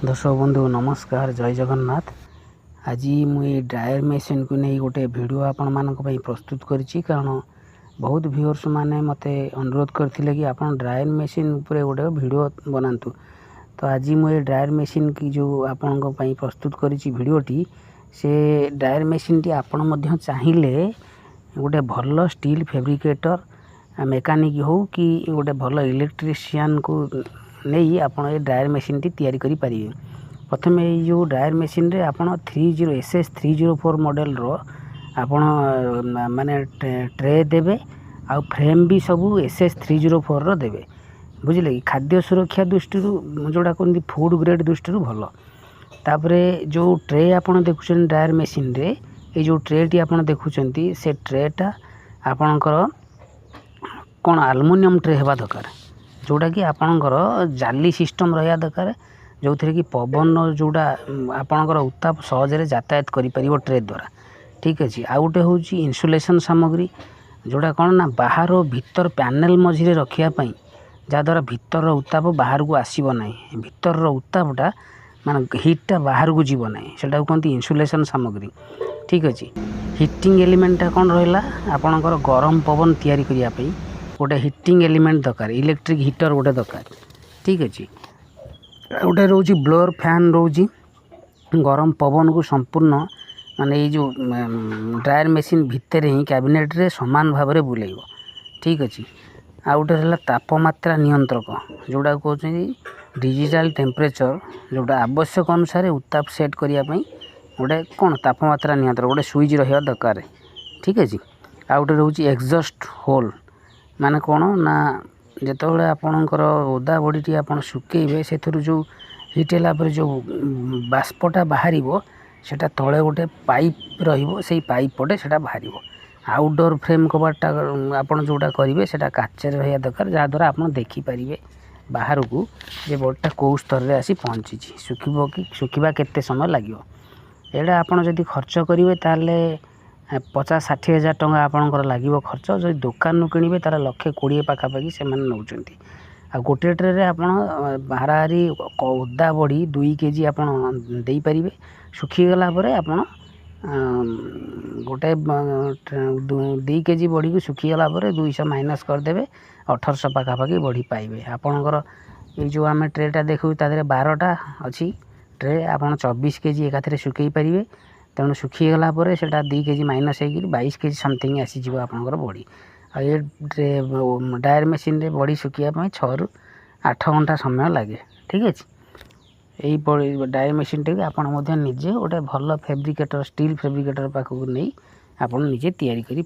दर्शक बंधु नमस्कार जय जगन्नाथ। आज मुझे ड्रायर मेसीन को नहीं गोटे वीडियो आपण मानक प्रस्तुत करी कारण बहुत व्यूअर्स माने मते अनुरोध करथिले कि आपण ड्रायर मेसीन उपरे गोटे वीडियो बनातु। तो आज मुझे ड्रायर मेसीन की जो आपण प्रस्तुत करी वीडियोटी से ड्रायर मेसीन टी आपण मध्य चाहिए गोटे भल स्टील फैब्रिकेटर मेकानिक हो कि गोटे भल इलेक्ट्रीशियन को नहीं आपड़ ये ड्रायर मेसीन टी तैयारी करि परिबे। प्रथम ये जो ड्रायर मेसीन रे आपड़ 30 SS304 मॉडल रो आपड़ माने ट्रे देबे आ फ्रेम भी सब SS304 रो देबे। बुझिले कि खाद्य सुरक्षा दृष्टि जोड़ा कहते फूड ग्रेड दृष्टि भल। तापरे जो ट्रे आपड़ देखुछन ड्रायर मेसीन रे ये जो ट्रे टी आपड़ देखुछन से ट्रेटा आपणकर कौन एल्युमिनियम ट्रे हेबा दरकार जोड़ा कि आपणकर जाली सिस्टम रहा दरकार जो थी कि पवन जोड़ा आपणकर उत्ताप सहजरे यातायात करि परिबो ट्रे द्वारा। ठीक अच्छे। आ गोटे हूँ इन्सुलेशन सामग्री जोड़ा कौन ना बाहर भीतर पैनल मझे रखापी जहाँद्वारा भीतर उत्ताप बाहर को आसब ना भीतर उत्तापटा मान हिटा बाहर को जीव ना से कहते इन्सुलेशन सामग्री। ठीक अच्छे। हिटिंग एलिमेंटा कौन रहा आपणकर गरम पवन तैयारी करने गोटे हिटिंग एलिमेंट दरकार इलेक्ट्रिक हीटर गोटे दरकार। ठीक अच्छे। गोटे रोज ब्लोअर फैन रोज गरम पवन को संपूर्ण माने ये जो ड्रायर मेसीन भितर ही कैबिनेट रे समान भाव में बुलेब। ठीक अच्छे। आ गोटे रहा तापमात्रा नियंत्रक जोड़ा कहते डिजिटल टेम्परेचर जोड़ा आवश्यक अनुसार उत्ताप सेट करने गोटे कौन तापमात्रा नियंत्रक गोटे स्विच रहा दरकार। ठीक अच्छे। आ गोटे रोच एग्जस्ट होल माने कौन ना जिते आपणकर ओदा बॉडी आप सुखेबे से जो हिट है जो बाष्पटा बाहर सेटा तले गोटे पाइप रही पाइप पटे से बाहर। आउटडोर फ्रेम कबाटा आप जोड़ा करेंगे से काचर रहा दरकार जहाँद्वारा आप देखिपारे बाहर को जे बॉडीटा कौ स्तर में आसी पहुँची सुखब कि सुखा केते समय लगे। यहाँ आपड़ जदि खर्च करेंगे ताले 50-60 हज़ार टंका आपणकर लगे खर्च जो दुकान किणवे तार 1,20,000 पाखापाखि से नौकरी। आ गोटे ट्रे आप हाराहारी ओदा बड़ी 2 kg आप पारे सुखीगला आप गोटे 2 kg बड़ी को सुखीगला 200 माइनस करदे 1800 पाखापाखि बड़ी पाइबे। आपणकर ये जो आम ट्रेटा देखू तादे 12टा अच्छी ट्रे आप 24 kg एकाथरे सुखई पारे तेणु सुखीगला से 2 kg माइनस हो 22 kg समथिंग आसीज आपंकर बॉडी। आ ये ड्रायर मेसीन रे बॉडी सुखापी 6 ରୁ 8 घंटा समय लगे। ठीक अच्छे। यही ड्रायर मेसीन टे आप निजे गोटे भल फैब्रिकेटर स्टील फैब्रिकेटर पाखक नहीं आप निजे तैयारी करें।